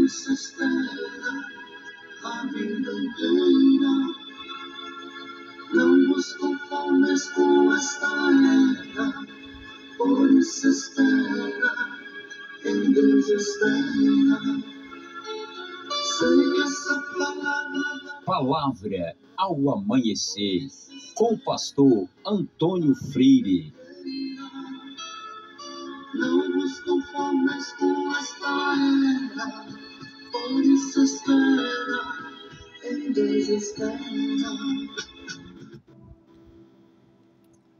isso espera a vida inteira. Não nos conformes com esta era, por isso espera, em Deus espera. Sem essa palavra. Palavra ao amanhecer, com o pastor Antônio Freire. Não nos conformes com esta era, por isso espera, em Deus espera.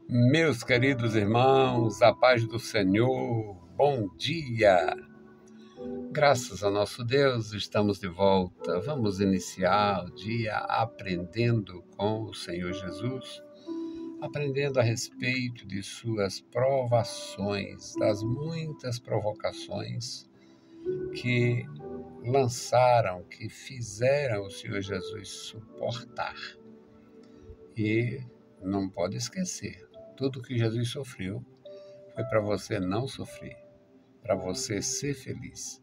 Meus queridos irmãos, a paz do Senhor, bom dia! Graças a nosso Deus, estamos de volta. Vamos iniciar o dia aprendendo com o Senhor Jesus, aprendendo a respeito de suas provações, das muitas provocações que lançaram, que fizeram o Senhor Jesus suportar. E não pode esquecer, tudo que Jesus sofreu foi para você não sofrer, para você ser feliz,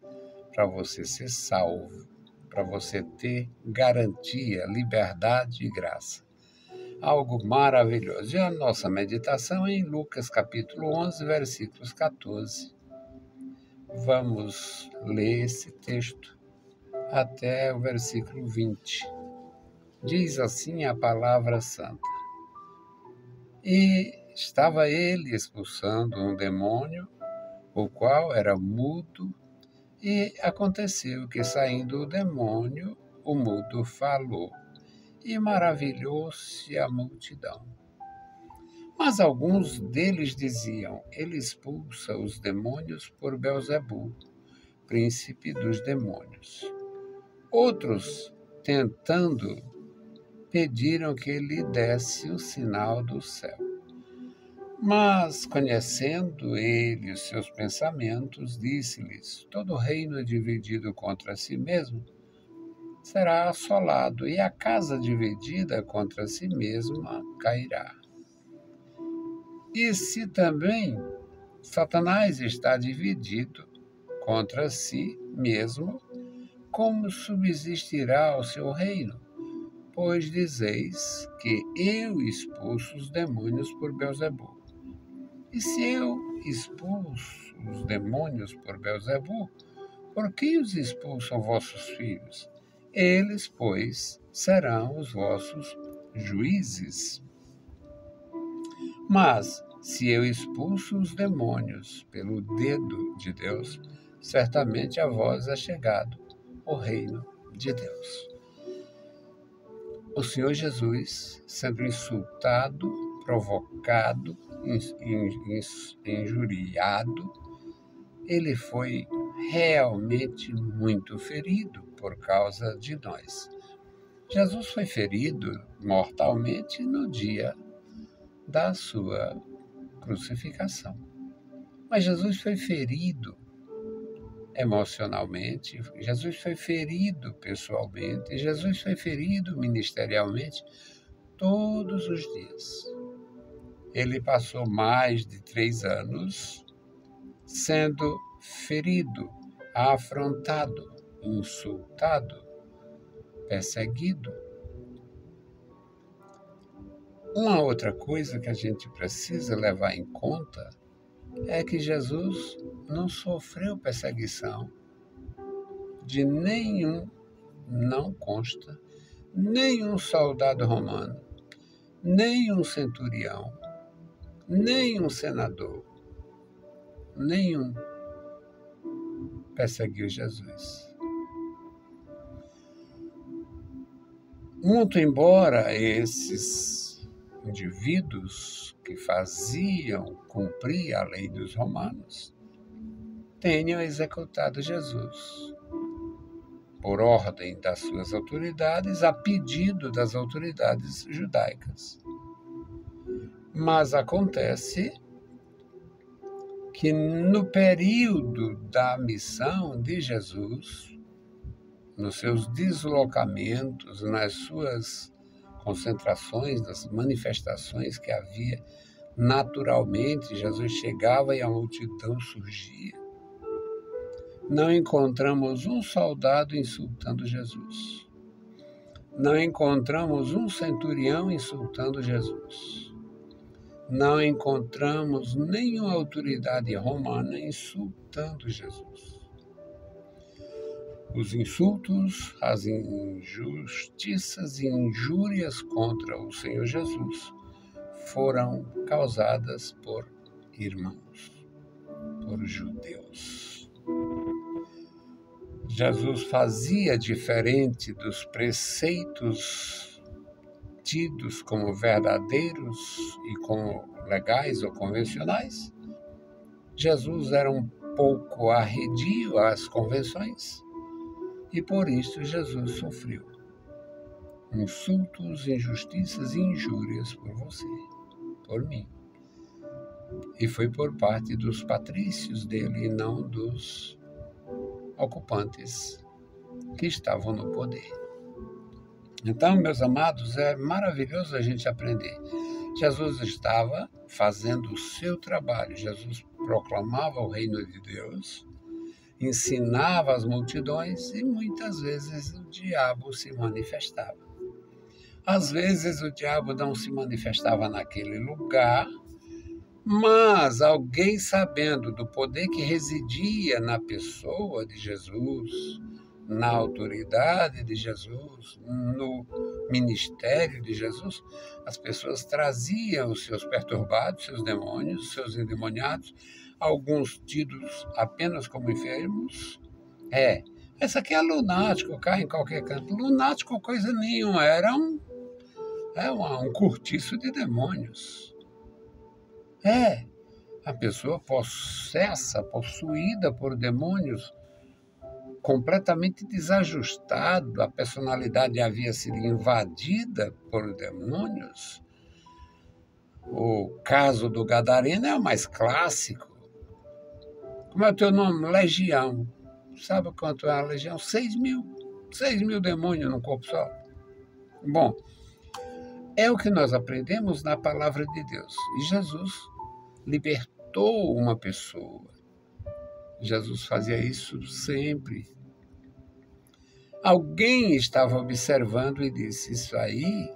para você ser salvo, para você ter garantia, liberdade e graça. Algo maravilhoso. E a nossa meditação é em Lucas capítulo 11, versículos 14. Vamos ler esse texto até o versículo 20. Diz assim a palavra santa. E estava ele expulsando um demônio, o qual era mudo, e aconteceu que, saindo o demônio, o mudo falou, e maravilhou-se a multidão. Mas alguns deles diziam, ele expulsa os demônios por Belzebu, príncipe dos demônios. Outros, tentando, pediram que lhe desse um sinal do céu. Mas, conhecendo ele os seus pensamentos, disse-lhes, todo reino dividido contra si mesmo será assolado, e a casa dividida contra si mesma cairá. E se também Satanás está dividido contra si mesmo, como subsistirá o seu reino? Pois dizeis que eu expulso os demônios por Belzebu. E se eu expulso os demônios por Belzebu, por que os expulsam vossos filhos? Eles, pois, serão os vossos juízes. Mas, se eu expulso os demônios pelo dedo de Deus, certamente a vós é chegado o reino de Deus. O Senhor Jesus, sendo insultado, provocado, injuriado, ele foi realmente muito ferido por causa de nós. Jesus foi ferido mortalmente no dia da sua crucificação. Mas Jesus foi ferido emocionalmente, Jesus foi ferido pessoalmente, Jesus foi ferido ministerialmente todos os dias. Ele passou mais de 3 anos sendo ferido, afrontado, insultado, perseguido. Uma outra coisa que a gente precisa levar em conta é que Jesus não sofreu perseguição de nenhum, não consta, nenhum soldado romano, nenhum centurião, nenhum senador, nenhum perseguiu Jesus. Muito embora esses indivíduos que faziam cumprir a lei dos romanos tenham executado Jesus por ordem das suas autoridades, a pedido das autoridades judaicas. Mas acontece que no período da missão de Jesus, nos seus deslocamentos, nas suas concentrações, nas manifestações que havia, naturalmente Jesus chegava e a multidão surgia. não encontramos um soldado insultando Jesus. Não encontramos um centurião insultando Jesus. Não encontramos nenhuma autoridade romana insultando Jesus. Os insultos, as injustiças e injúrias contra o Senhor Jesus foram causadas por irmãos, por judeus. Jesus fazia diferente dos preceitos tidos como verdadeiros e como legais ou convencionais. Jesus era um pouco arredio às convenções e por isso Jesus sofreu insultos, injustiças e injúrias por você, por mim. E foi por parte dos patrícios dele e não dos ocupantes que estavam no poder. Então, meus amados, é maravilhoso a gente aprender. Jesus estava fazendo o seu trabalho. Jesus proclamava o reino de Deus, ensinava as multidões e muitas vezes o diabo se manifestava. Às vezes o diabo não se manifestava naquele lugar, mas alguém sabendo do poder que residia na pessoa de Jesus, na autoridade de Jesus, no ministério de Jesus, as pessoas traziam os seus perturbados, seus demônios, seus endemoniados, alguns tidos apenas como enfermos. Essa aqui é lunático, cai em qualquer canto. Lunático coisa nenhuma, era um cortiço de demônios. A pessoa possessa, possuída por demônios, completamente desajustado, a personalidade havia sido invadida por demônios. O caso do Gadareno é o mais clássico. Como é o teu nome? Legião. Sabe quanto é a legião? 6 mil demônios num corpo só. Bom, é o que nós aprendemos na palavra de Deus. E Jesus libertou uma pessoa. Jesus fazia isso sempre. Alguém estava observando e disse, isso aí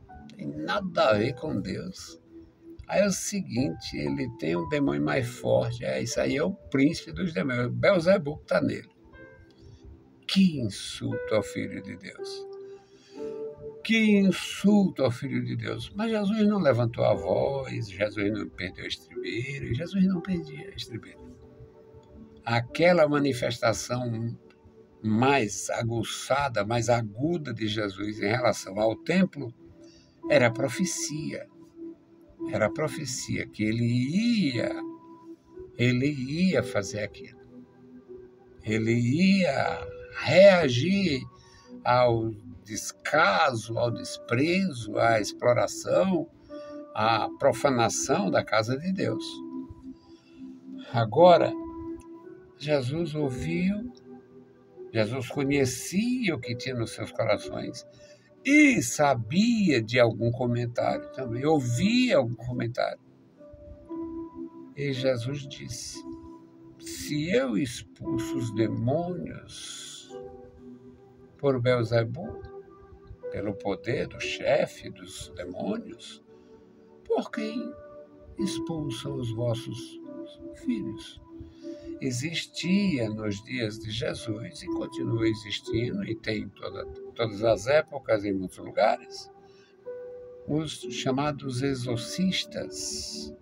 não tem nada a ver com Deus. Aí é o seguinte, ele tem um demônio mais forte, isso aí é o príncipe dos demônios, Belzebu que está nele. Que insulto ao Filho de Deus. Que insulto ao Filho de Deus. Mas Jesus não levantou a voz, Jesus não perdeu a estribeira, Jesus não perdia a estribeira. Aquela manifestação mais aguçada, mais aguda de Jesus em relação ao templo, era profecia. Era profecia que ele ia fazer aquilo. Ele ia reagir ao descaso, ao desprezo, à exploração, à profanação da casa de Deus. Agora, Jesus ouviu, Jesus conhecia o que tinha nos seus corações e sabia de algum comentário também, ouvia algum comentário. E Jesus disse, se eu expulso os demônios por Belzebu, pelo poder do chefe dos demônios, por quem expulsam os vossos filhos? Existia nos dias de Jesus e continua existindo, e tem em todas as épocas, em muitos lugares, os chamados exorcistas.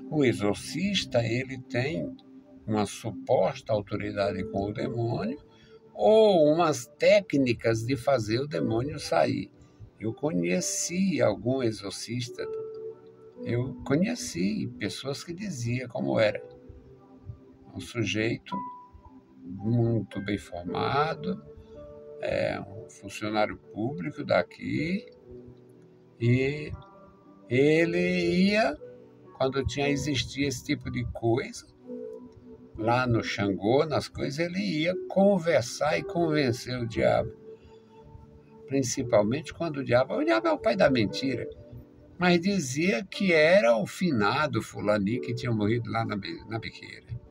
O exorcista, ele tem uma suposta autoridade com o demônio ou umas técnicas de fazer o demônio sair. Eu conheci algum exorcista, eu conheci pessoas que diziam como era. Um sujeito muito bem formado, um funcionário público daqui, e ele ia, quando existia esse tipo de coisa, lá no Xangô, nas coisas, ele ia conversar e convencer o diabo. Principalmente quando o diabo é o pai da mentira, mas dizia que era o finado fulaninho que tinha morrido lá na biqueira.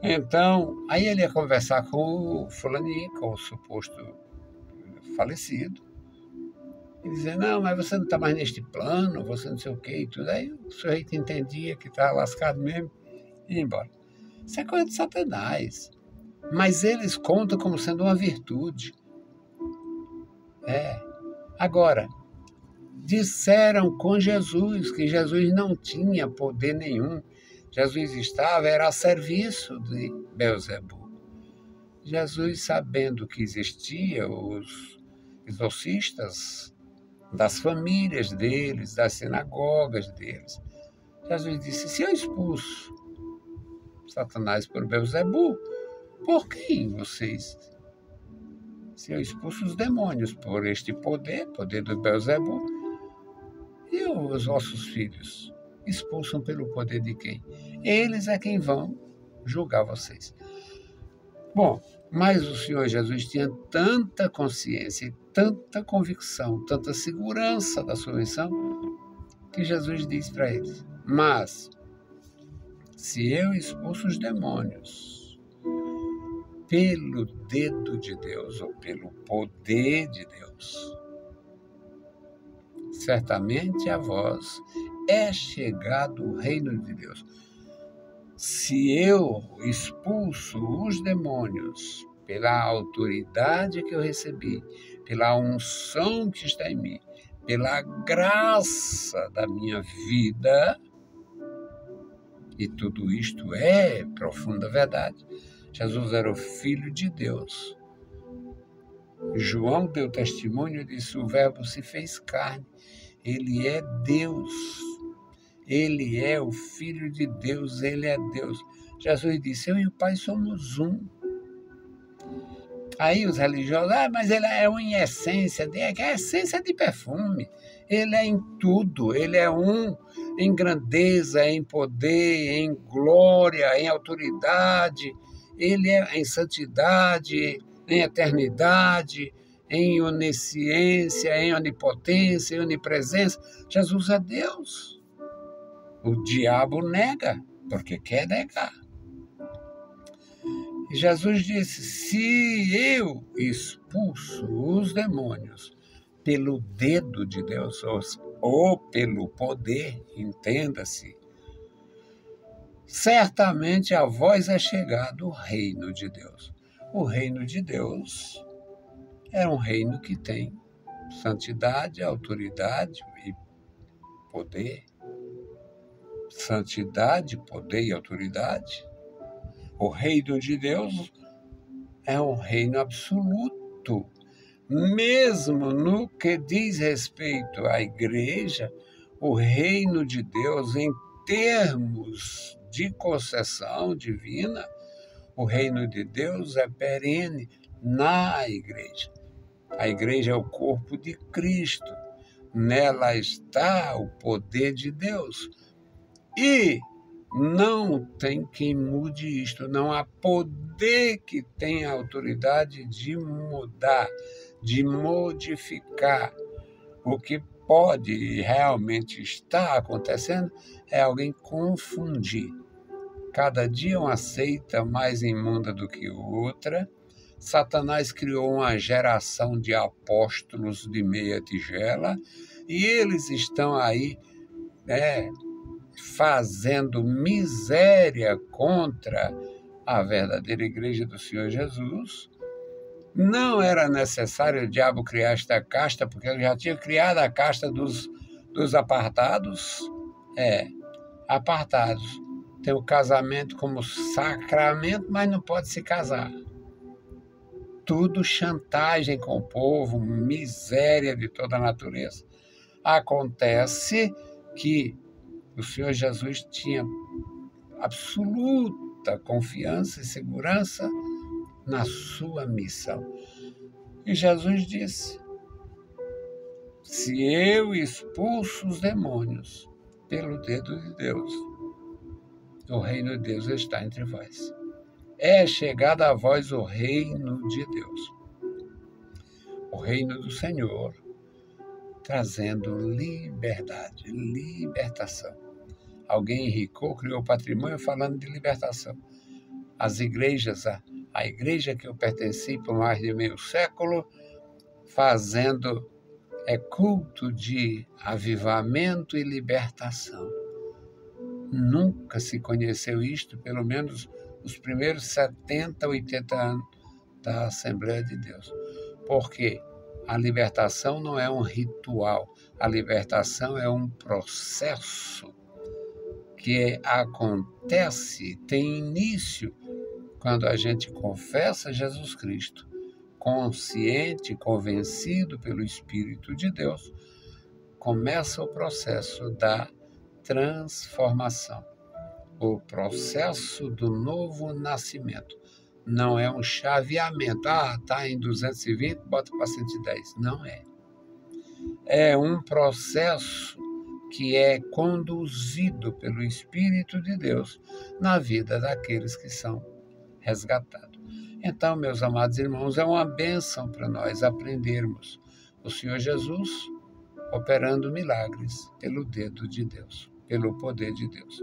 Então, aí ele ia conversar com o fulaninho, com o suposto falecido, e dizer, não, mas você não está mais neste plano, você não sei o quê e tudo. Aí o sujeito entendia que estava lascado mesmo e ia embora. Isso é coisa de Satanás. Mas eles contam como sendo uma virtude. Agora, disseram com Jesus que Jesus não tinha poder nenhum. Jesus era a serviço de Beelzebul. Jesus, sabendo que existia os exorcistas das famílias deles, das sinagogas deles, Jesus disse, se eu expulso Satanás por Beelzebul, por quem vocês? Se eu expulso os demônios por este poder do Beelzebul, e os vossos filhos expulsam pelo poder de quem? Eles é quem vão julgar vocês. Bom, mas o Senhor Jesus tinha tanta consciência, tanta convicção, tanta segurança da sua missão, que Jesus diz para eles, mas se eu expulso os demônios pelo dedo de Deus ou pelo poder de Deus, certamente a vós é chegado o reino de Deus. Se eu expulso os demônios pela autoridade que eu recebi, pela unção que está em mim, pela graça da minha vida, e tudo isto é profunda verdade, Jesus era o Filho de Deus. João deu testemunho disso, o Verbo se fez carne. Ele é Deus. Ele é o Filho de Deus, ele é Deus. Jesus disse, eu e o Pai somos um. Aí os religiosos, mas ele é um em essência, que é a essência de perfume. Ele é em tudo, ele é um em grandeza, em poder, em glória, em autoridade. Ele é em santidade, em eternidade, em onisciência, em onipotência, em onipresença. Jesus é Deus. O diabo nega, porque quer negar. E Jesus disse, se eu expulso os demônios pelo dedo de Deus, ou pelo poder, entenda-se, certamente a vós é chegado o reino de Deus. O reino de Deus é um reino que tem santidade, autoridade e poder. Santidade, poder e autoridade. O reino de Deus é um reino absoluto. Mesmo no que diz respeito à igreja, o reino de Deus, em termos de concessão divina, o reino de Deus é perene na igreja. A igreja é o corpo de Cristo. Nela está o poder de Deus. E não tem quem mude isto. Não há poder que tenha autoridade de mudar, de modificar. O que pode realmente estar acontecendo é alguém confundir. Cada dia uma seita mais imunda do que outra. Satanás criou uma geração de apóstolos de meia tigela e eles estão aí, fazendo miséria contra a verdadeira igreja do Senhor Jesus. Não era necessário o diabo criar esta casta, porque ele já tinha criado a casta dos apartados. Apartados. Tem o casamento como sacramento, mas não pode se casar. Tudo chantagem com o povo, miséria de toda a natureza. Acontece que o Senhor Jesus tinha absoluta confiança e segurança na sua missão. E Jesus disse, se eu expulso os demônios pelo dedo de Deus, o reino de Deus está entre vós. É chegado a vós o reino de Deus, o reino do Senhor, trazendo liberdade, libertação. Alguém enricou, criou patrimônio falando de libertação. as igrejas, a igreja que eu pertenci por mais de meio século, fazendo culto de avivamento e libertação. Nunca se conheceu isto, pelo menos os primeiros 70, 80 anos da Assembleia de Deus. Porque a libertação não é um ritual, a libertação é um processo que acontece, tem início quando a gente confessa Jesus Cristo, consciente, convencido pelo Espírito de Deus, começa o processo da transformação, o processo do novo nascimento. Não é um chaveamento. Está em 220, bota para 110. Não é. É um processo que é conduzido pelo Espírito de Deus na vida daqueles que são resgatados. Então, meus amados irmãos, é uma bênção para nós aprendermos o Senhor Jesus operando milagres pelo dedo de Deus, pelo poder de Deus.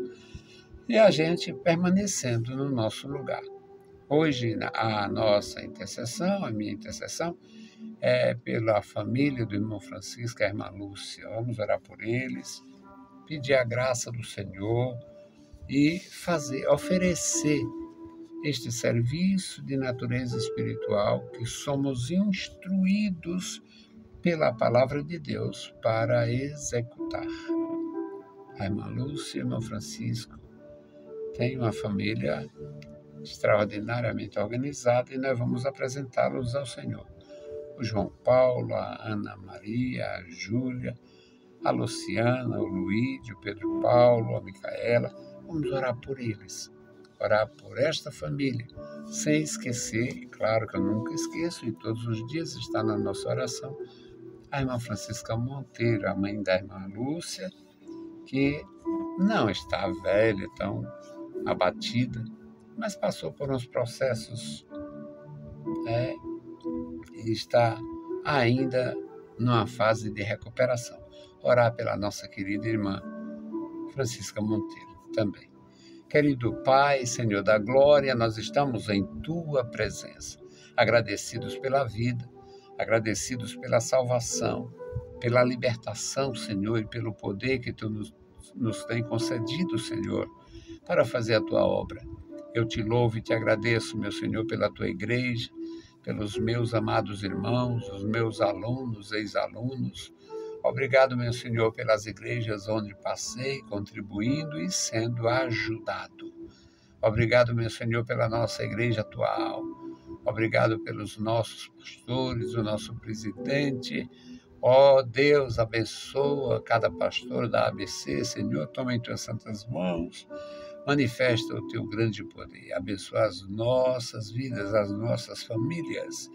E a gente permanecendo no nosso lugar. Hoje, a nossa intercessão, a minha intercessão, é pela família do irmão Francisco e a irmã Lúcia. Vamos orar por eles, pedir a graça do Senhor e oferecer este serviço de natureza espiritual que somos instruídos pela palavra de Deus para executar. A irmã Lúcia e o irmão Francisco têm uma família extraordinariamente organizada e nós vamos apresentá-los ao Senhor. O João Paulo, a Ana Maria, a Júlia, a Luciana, o Luíde, o Pedro Paulo, a Micaela. Vamos orar por eles, orar por esta família, sem esquecer, claro que eu nunca esqueço, e todos os dias está na nossa oração, a irmã Francisca Monteiro, a mãe da irmã Lúcia, que não está velha, tão abatida, mas passou por uns processos e está ainda numa fase de recuperação. Orar pela nossa querida irmã Francisca Monteiro também. Querido Pai, Senhor da glória, nós estamos em Tua presença, agradecidos pela vida, agradecidos pela salvação, pela libertação, Senhor, e pelo poder que Tu nos tem concedido, Senhor, para fazer a Tua obra. Eu te louvo e te agradeço, meu Senhor, pela Tua igreja, pelos meus amados irmãos, os meus alunos, ex-alunos. Obrigado, meu Senhor, pelas igrejas onde passei, contribuindo e sendo ajudado. Obrigado, meu Senhor, pela nossa igreja atual. Obrigado pelos nossos pastores, o nosso presidente. Ó Deus, abençoa cada pastor da ABC, Senhor, toma em tuas santas mãos. Manifesta o teu grande poder, abençoa as nossas vidas, as nossas famílias.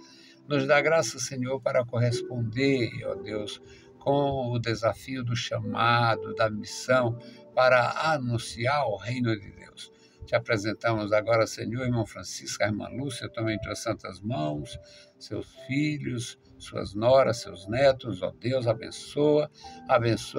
Nos dá graça, Senhor, para corresponder, ó Deus, com o desafio do chamado, da missão, para anunciar o reino de Deus. Te apresentamos agora, Senhor, irmão Francisco, a irmã Lúcia, toma em tuas santas mãos, seus filhos, suas noras, seus netos, ó Deus, abençoa,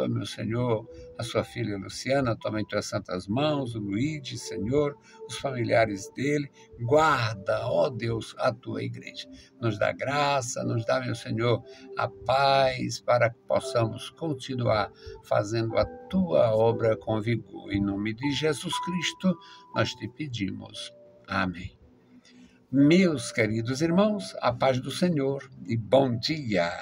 meu Senhor, a sua filha Luciana, toma em tuas santas mãos, o Luíde, Senhor, os familiares dele, guarda, ó Deus, a tua igreja. Nos dá graça, nos dá, meu Senhor, a paz para que possamos continuar fazendo a tua obra com vigor. Em nome de Jesus Cristo, nós te pedimos. Amém. Meus queridos irmãos, a paz do Senhor e bom dia.